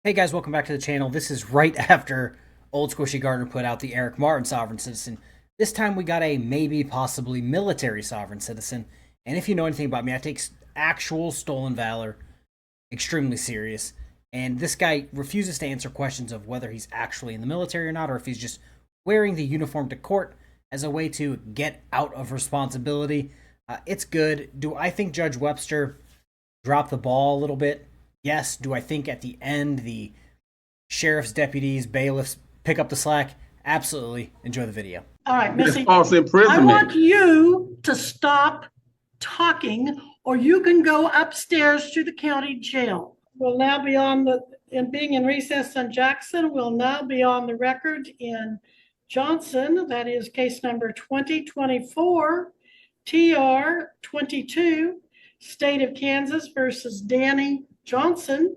Hey guys, welcome back to the channel. This is right after Old Squishy Gardner put out the Eric Martin Sovereign Citizen. This time we got a maybe, possibly military Sovereign Citizen. And if you know anything about me, I take actual stolen valor extremely serious. And this guy refuses to answer questions of whether he's actually in the military or not, or if he's just wearing the uniform to court as a way to get out of responsibility. It's good. Do I think Judge Webster dropped the ball a little bit? Yes. Do I think at the end the sheriff's deputies, bailiffs pick up the slack? Absolutely. Enjoy the video. All right, It's Missy, false I imprisonment. want you to stop talking, or you can go upstairs to the county jail. We'll now be on being in recess on Jackson, will now be on the record in Johnson. That is case number 2024 TR 22, State of Kansas versus Danny Johnson,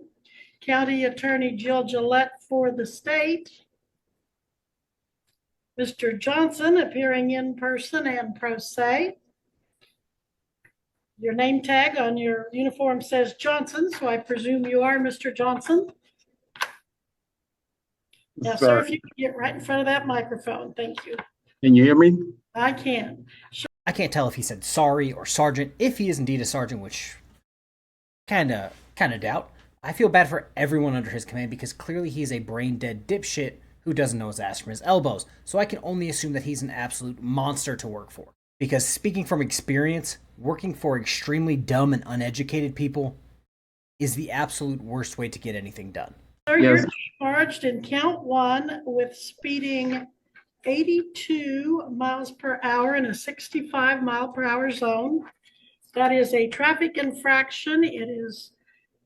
County Attorney Jill Gillette for the state. Mr. Johnson appearing in person and pro se. Your name tag on your uniform says Johnson, so I presume you are Mr. Johnson. Now, sir, if you could get right in front of that microphone, thank you. Can you hear me? I can. I can't tell if he said sorry or sergeant. If he is indeed a sergeant, which kind of doubt, I feel bad for everyone under his command because clearly he's a brain dead dipshit who doesn't know his ass from his elbows. So I can only assume that he's an absolute monster to work for. Because speaking from experience, working for extremely dumb and uneducated people is the absolute worst way to get anything done. Sir, yes. You're charged in count one with speeding 82 miles per hour in a 65 mile per hour zone. That is a traffic infraction. It is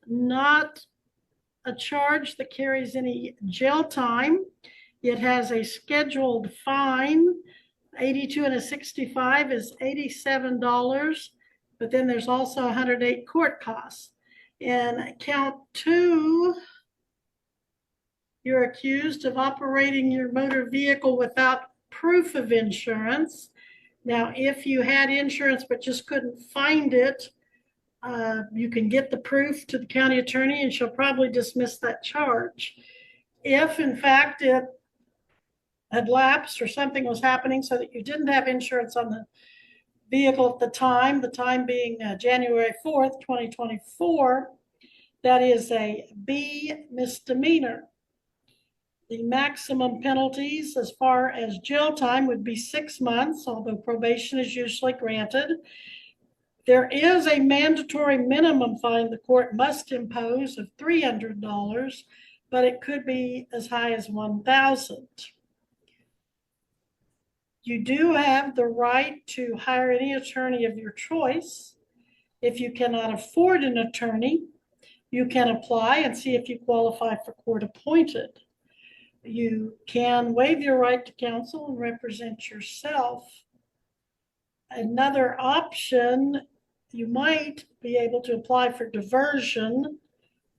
not a charge that carries any jail time. It has a scheduled fine. 82 and a 65 is $87, but then there's also 108 court costs. In count two, you're accused of operating your motor vehicle without proof of insurance. Now, if you had insurance but just couldn't find it, you can get the proof to the county attorney and she'll probably dismiss that charge. If, in fact, it had lapsed or something was happening so that you didn't have insurance on the vehicle at the time being January 4th, 2024, that is a B misdemeanor. The maximum penalties as far as jail time would be 6 months, although probation is usually granted. There is a mandatory minimum fine the court must impose of $300, but it could be as high as $1,000. You do have the right to hire any attorney of your choice. If you cannot afford an attorney, you can apply and see if you qualify for court appointed. You can waive your right to counsel and represent yourself. Another option, you might be able to apply for diversion.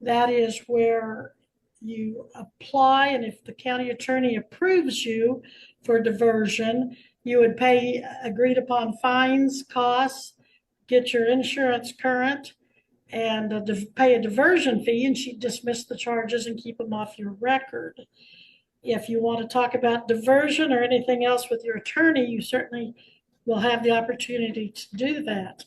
That is where you apply, and if the county attorney approves you for diversion, you would pay agreed upon fines, costs, get your insurance current, and pay a diversion fee, and she'd dismiss the charges and keep them off your record. If you want to talk about diversion or anything else with your attorney, you certainly will have the opportunity to do that.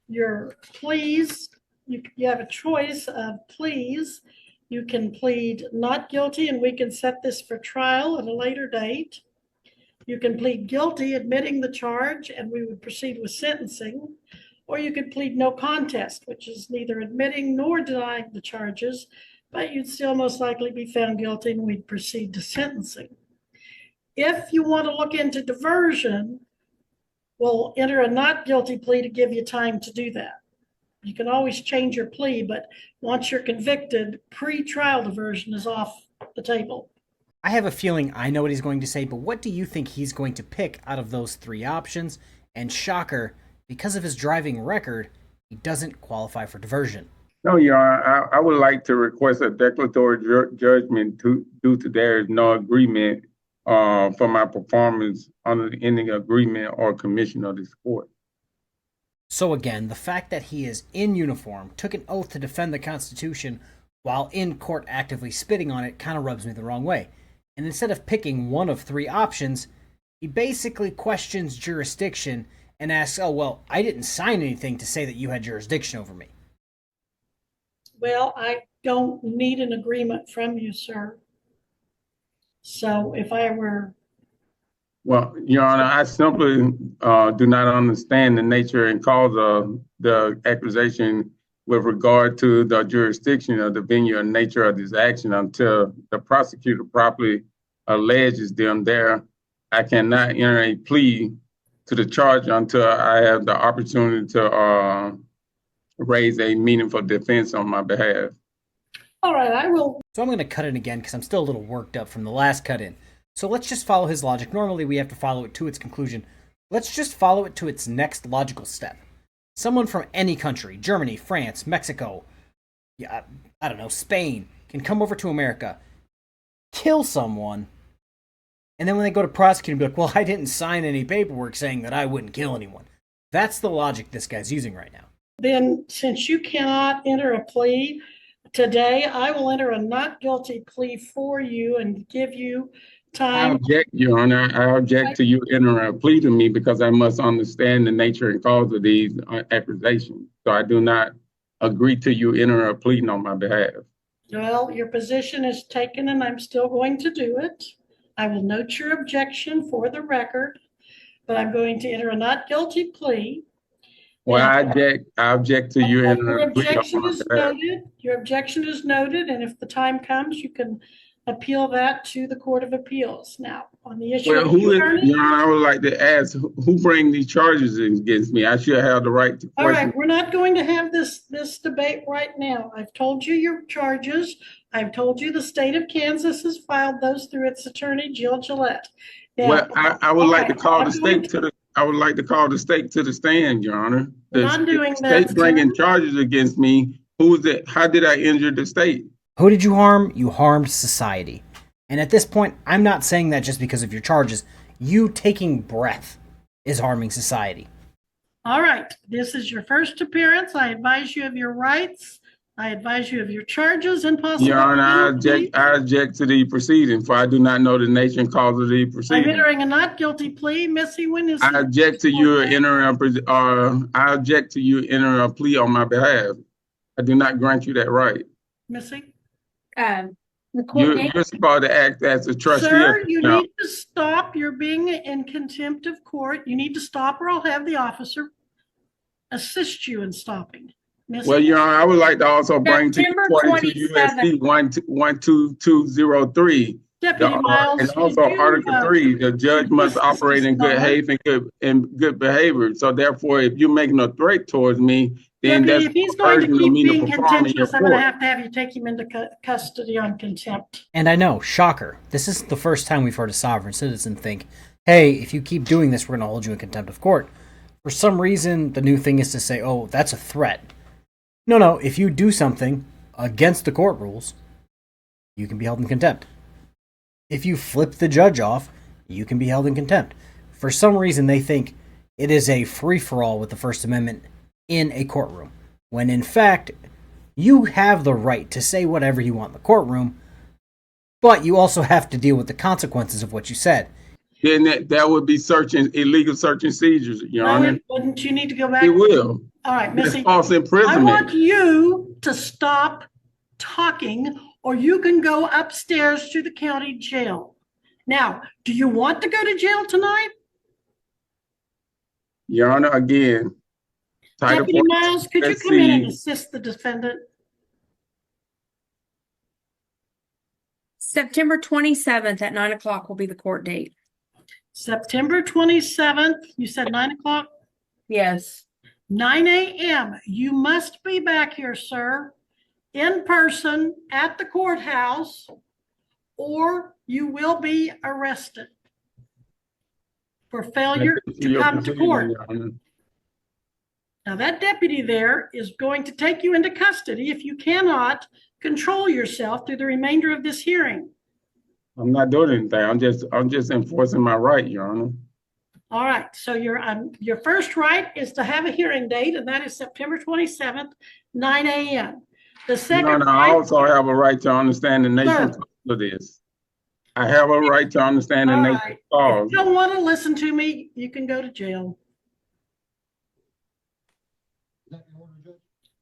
Your pleas, you have a choice of pleas. You can plead not guilty, and we can set this for trial at a later date. You can plead guilty, admitting the charge, and we would proceed with sentencing. Or you could plead no contest, which is neither admitting nor denying the charges, but you'd still most likely be found guilty and we'd proceed to sentencing. If you want to look into diversion, we'll enter a not guilty plea to give you time to do that. You can always change your plea, but once you're convicted, pre-trial diversion is off the table. I have a feeling I know what he's going to say, but what do you think he's going to pick out of those three options? And shocker, because of his driving record, he doesn't qualify for diversion. No, Your Honor, I would like to request a declaratory judgment due to there is no agreement for my performance under any agreement or commission of this court. So again, the fact that he is in uniform, took an oath to defend the Constitution, while in court actively spitting on it kind of rubs me the wrong way. And instead of picking one of three options, he basically questions jurisdiction and asks, oh, well, I didn't sign anything to say that you had jurisdiction over me. Well, I don't need an agreement from you, sir. So if I were, Well, Your Honor, I simply do not understand the nature and cause of the accusation with regard to the jurisdiction of the venue and nature of this action until the prosecutor properly alleges them there. I cannot enter a plea to the charge until I have the opportunity to raise a meaningful defense on my behalf. all right, I will. So I'm going to cut in again because I'm still a little worked up from the last cut in. So let's just follow his logic. Normally we have to follow it to its conclusion. Let's just follow it to its next logical step. Someone from any country, Germany, France, Mexico, yeah, I don't know, Spain, can come over to America, kill someone, and then when they go to prosecute, be like, well, I didn't sign any paperwork saying that I wouldn't kill anyone. That's the logic this guy's using right now. Then, since you cannot enter a plea today, I will enter a not guilty plea for you and give you I time. object, Your Honor. I object to you entering a plea to me because I must understand the nature and cause of these accusations. So I do not agree to you entering a plea on my behalf. Well, your position is taken and I'm still going to do it. I will note your objection for the record, but I'm going to enter a not guilty plea. Well, I object to you Your entering a plea on objection my is behalf. noted. Your objection is noted, and if the time comes, you can appeal that to the Court of Appeals. Now, on the issue Well, of who is, attorney, Your Honor, I would like to ask, who bring these charges against me? I should have the right to all question. right, we're not going to have this debate right now. I've told you your charges. I've told you the state of Kansas has filed those through its attorney, Jill Gillette. Now, Well, I would like to call I'm the going state to the, I would like to call the state to the stand, Your Honor. We're The not doing that, state bringing sir. charges against me. Who is it? How did I injure the state? Who did you harm? You harmed society. And at this point, I'm not saying that just because of your charges. You taking breath is harming society. All right, this is your first appearance. I advise you of your rights. I advise you of your charges and possible. Your Honor, I object to the proceeding, for I do not know the nature and cause of the I'm proceeding. entering a not guilty plea. Missy, when is? I object to you entering I object to you entering a plea on my behalf. I do not grant you that right. Missy? The court date, You're supposed to act as a trustee. Sir, you No. need to stop. You're being in contempt of court. You need to stop or I'll have the officer assist you in stopping. Missy? Well, Your Honor, I would like to also bring to September according to 27th. USC 12203. Deputy Miles. And also you do, Article 3, the judge must operate in good faith and good behavior. So therefore, if you're making a threat towards me, then Deputy, that's if he's going to urging keep me to being perform in your contentious, I'm going to court. have you take him into custody on contempt. And I know, shocker, this is the first time we've heard a sovereign citizen think, hey, if you keep doing this, we're going to hold you in contempt of court. For some reason, the new thing is to say, oh, that's a threat. No, if you do something against the court rules, you can be held in contempt. If you flip the judge off, you can be held in contempt. For some reason, they think it is a free-for-all with the First Amendment in a courtroom, when in fact, you have the right to say whatever you want in the courtroom, but you also have to deal with the consequences of what you said. Then that would be illegal search and seizures, Your Honor. Wouldn't you need to go back? It will. All right, It's Missy. false I imprisonment. want you to stop talking or you can go upstairs to the county jail. Now, do you want to go to jail tonight? Your Honor, again, Title Deputy 40, Miles, could you let's come in and see. assist the defendant? September 27th at 9 o'clock will be the court date. September 27th, you said 9 o'clock? Yes. 9 a.m. You must be back here, sir, in person at the courthouse, or you will be arrested for failure to Your come to proceeding, court. Your Honor. Now, that deputy there is going to take you into custody if you cannot control yourself through the remainder of this hearing. I'm not doing anything. I'm just enforcing my right, Your Honor. All right, so your first right is to have a hearing date, and that is September 27th, 9 a.m. The Your second Honor, I right, also have a right to understand the nature Sir. of this. I have a right to understand the all nature right. If clause. you don't want to listen to me, you can go to jail.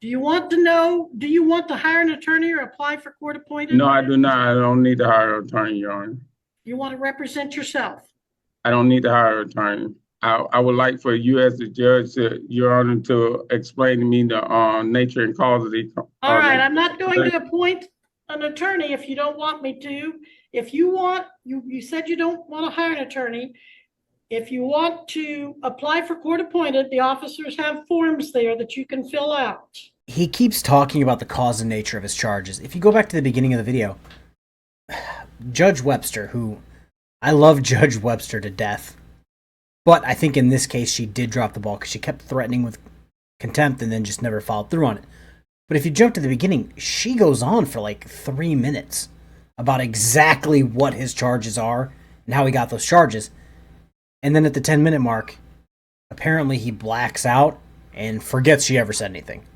Do you want to hire an attorney or apply for court appointed? No, I do not. I don't need to hire an attorney, Your Honor. You want to represent yourself? I don't need to hire an attorney. I would like for you as the judge, Your Honor, to explain to me the nature and cause of the. All right, I'm not going to appoint an attorney if you don't want me to. If you want, you said you don't want to hire an attorney. If you want to apply for court appointed, the officers have forms there that you can fill out. He keeps talking about the cause and nature of his charges. If you go back to the beginning of the video, Judge Webster, who I love Judge Webster to death, but I think in this case she did drop the ball because she kept threatening with contempt and then just never followed through on it. But if you jump to the beginning, she goes on for like 3 minutes about exactly what his charges are and how he got those charges. And then at the 10-minute mark, apparently he blacks out and forgets she ever said anything.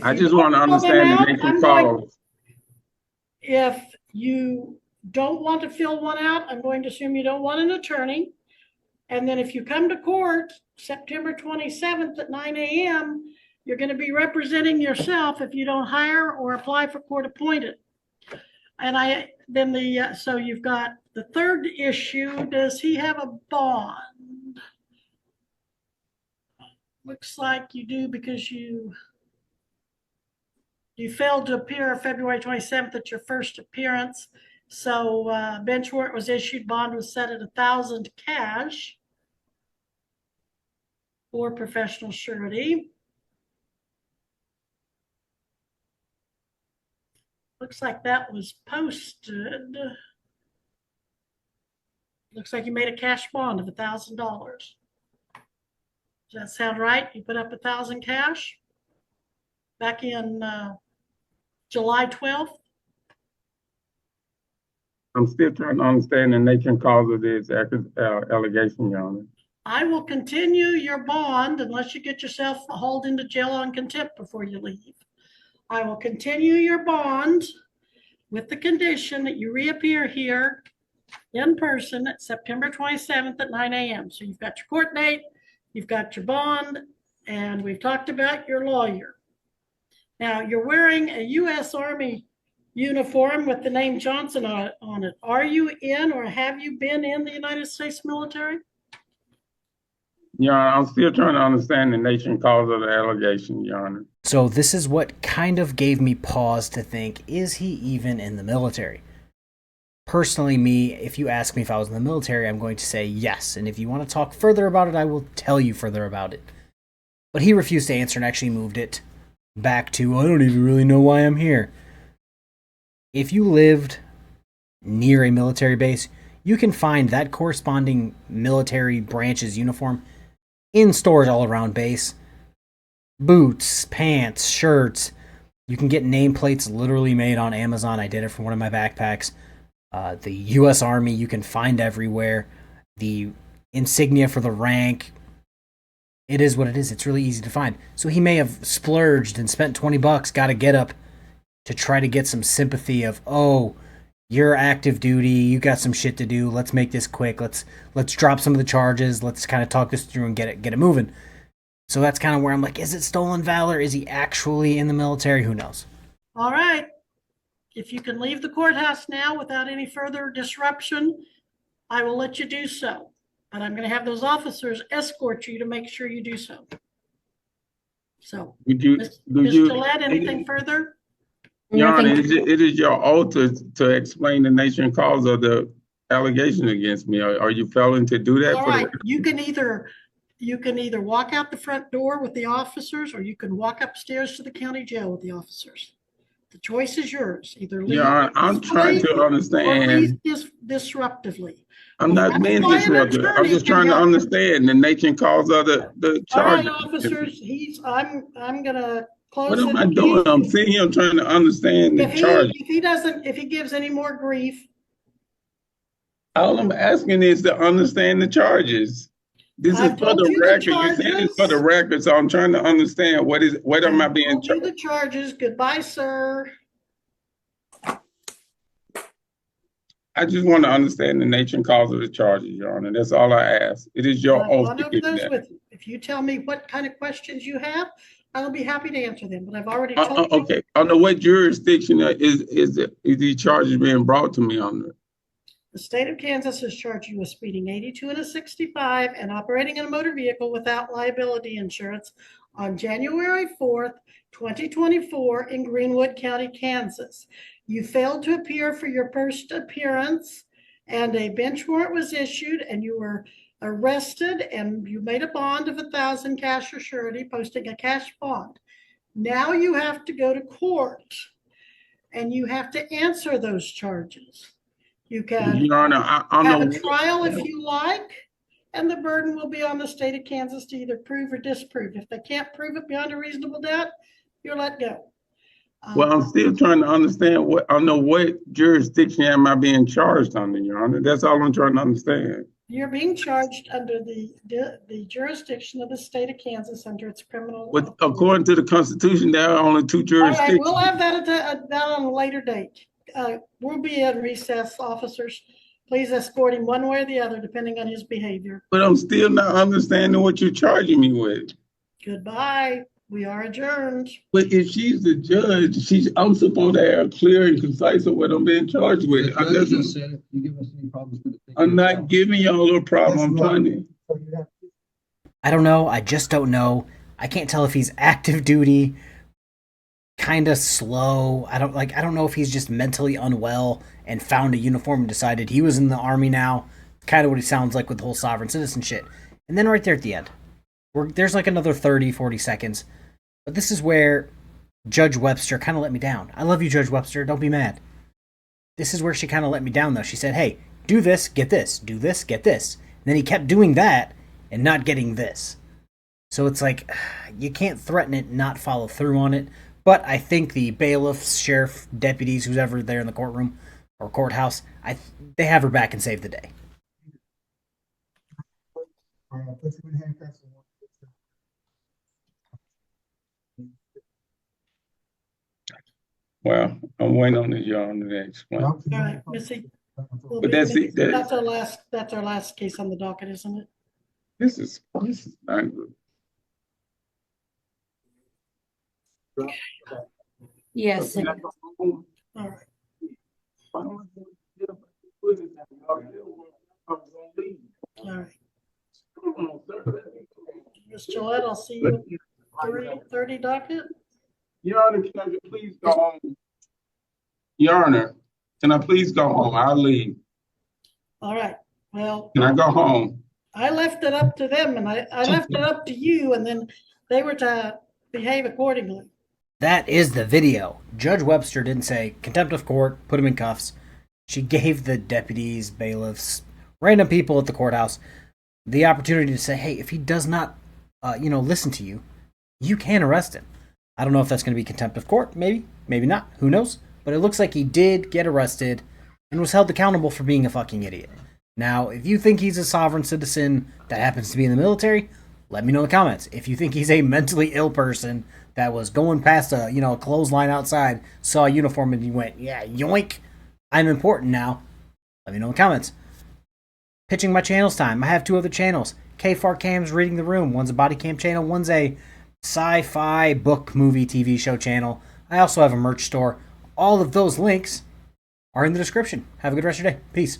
I just want to understand the nature and cause. If you don't want to fill one out, I'm going to assume you don't want an attorney. And then if you come to court September 27th at 9 a.m., you're going to be representing yourself if you don't hire or apply for court appointed. And so you've got the third issue. Does he have a bond? Looks like you do because you failed to appear February 27th at your first appearance. So bench warrant was issued, bond was set at $1,000 cash for professional surety. Looks like that was posted. Looks like you made a cash bond of $1,000. Does that sound right? You put up $1,000 cash back in July 12th? I'm still trying to understand the nature and cause of this allegation, Your Honor. I will continue your bond unless you get yourself hauled into jail on contempt before you leave. I will continue your bond with the condition that you reappear here in person at September 27th at 9 a.m. So you've got your court date, you've got your bond, and we've talked about your lawyer. Now, you're wearing a U.S. Army uniform with the name Johnson on it. Are you in or have you been in the United States military? Your Honor, I'm still trying to understand the nature and cause of the allegation, Your Honor. So this is what kind of gave me pause to think, is he even in the military? Personally, if you ask me if I was in the military, I'm going to say yes. And if you want to talk further about it, I will tell you further about it. But he refused to answer and actually moved it back to, I don't even really know why I'm here. If you lived near a military base, you can find that corresponding military branch's uniform in stores all around base. Boots, pants, shirts. You can get nameplates literally made on Amazon. I did it for one of my backpacks. The U.S. Army you can find everywhere. The insignia for the rank. It is what it is. It's really easy to find. So he may have splurged and spent $20, got a get up to try to get some sympathy of, oh, you're active duty, you got some shit to do, let's make this quick, let's drop some of the charges, let's kind of talk this through and get it moving. So that's kind of where I'm like, is it stolen valor? Is he actually in the military? Who knows? All right. If you can leave the courthouse now without any further disruption, I will let you do so. But I'm going to have those officers escort you to make sure you do so. So, Ms. Gillette, anything further? Your Honor, it is your oath to explain the nature and cause of the allegation against me. Are you failing to do that? All right. You can either walk out the front door with the officers, or you can walk upstairs to the county jail with the officers. The choice is yours. Either leave. Your Honor, I'm trying to understand. Or leave disruptively. I'm not being disruptive. I'm just trying to understand the nature and cause of the charge. All right, officers. I'm gonna close. What am I doing? I'm sitting here trying to understand the charge. If he gives any more grief. All I'm asking is to understand the charges. This is I've for told the you the record. You said it's for the charges. record, so I'm trying to understand what am I I've being told you charged? the charges. Goodbye, sir. I just want to understand the nature and cause of the charges, Your Honor. That's all I ask. It is your I've oath gone to over give me those that. with you. If you tell me what kind of questions you have, I'll be happy to answer them, but I've already told you. Okay. Under what jurisdiction is these charges being brought to me under? The state of Kansas has charged you with speeding 82 and a 65 and operating in a motor vehicle without liability insurance on January 4th, 2024 in Greenwood County, Kansas. You failed to appear for your first appearance and a bench warrant was issued and you were arrested and you made a bond of 1,000 cash or surety, posting a cash bond. Now you have to go to court and you have to answer those charges. You can Your Honor, I have don't a know. trial if you like, and the burden will be on the state of Kansas to either prove or disprove. If they can't prove it beyond a reasonable doubt, you're let go. Well, I'm still trying to understand under what jurisdiction am I being charged under, Your Honor? That's all I'm trying to understand. You're being charged under the jurisdiction of the state of Kansas under its criminal. But according to the Constitution, there are only two All right, jurisdictions. we'll have that on a later date. We'll be at recess, officers. Please escort him one way or the other, depending on his behavior. But I'm still not understanding what you're charging me with. Goodbye. We are adjourned. But if she's the judge, I'm supposed to have clear and concise of what I'm being charged with. The judge just said, if you give us any problems with it. I'm not giving y'all a problem. I'm trying to. I don't know. I just don't know. I can't tell if he's active duty, kind of slow. I don't know if he's just mentally unwell and found a uniform and decided he was in the army now. Kind of what he sounds like with the whole sovereign citizen shit. And then right there at the end, there's like another 30, 40 seconds. But this is where Judge Webster kind of let me down. I love you, Judge Webster. Don't be mad. This is where she kind of let me down, though. She said, hey, do this, get this. Do this, get this. And then he kept doing that and not getting this. So it's like, you can't threaten it and not follow through on it. But I think the bailiffs, sheriff, deputies, who's ever there in the courtroom or courthouse, they have her back and save the day. Well, I'm waiting on this, Your Honor, to explain. All right, Missy. But that's it. That's our last case on the docket, isn't it? This is not good. Yes. All right. All right. Ms. Gillette, I'll see you at 3:30 docket. Your Honor, can I please go home? Your Honor, can I please go home? I'll leave. All right. Well, Can I go home? I left it up to them and I left it up to you and then they were to behave accordingly. That is the video. Judge Webster didn't say contempt of court, put him in cuffs. She gave the deputies, bailiffs, random people at the courthouse the opportunity to say, hey, if he does not, listen to you, you can arrest him. I don't know if that's going to be contempt of court. Maybe, maybe not. Who knows? But it looks like he did get arrested and was held accountable for being a fucking idiot. Now, if you think he's a sovereign citizen that happens to be in the military, let me know in the comments. If you think he's a mentally ill person that was going past a clothesline outside, saw a uniform and he went, yeah, yoink, I'm important now, let me know in the comments. Pitching my channels time. I have 2 other channels. KFARR Cam's Reading the Room. One's a body cam channel. One's a sci-fi book, movie, TV show channel. I also have a merch store. All of those links are in the description. Have a good rest of your day. Peace.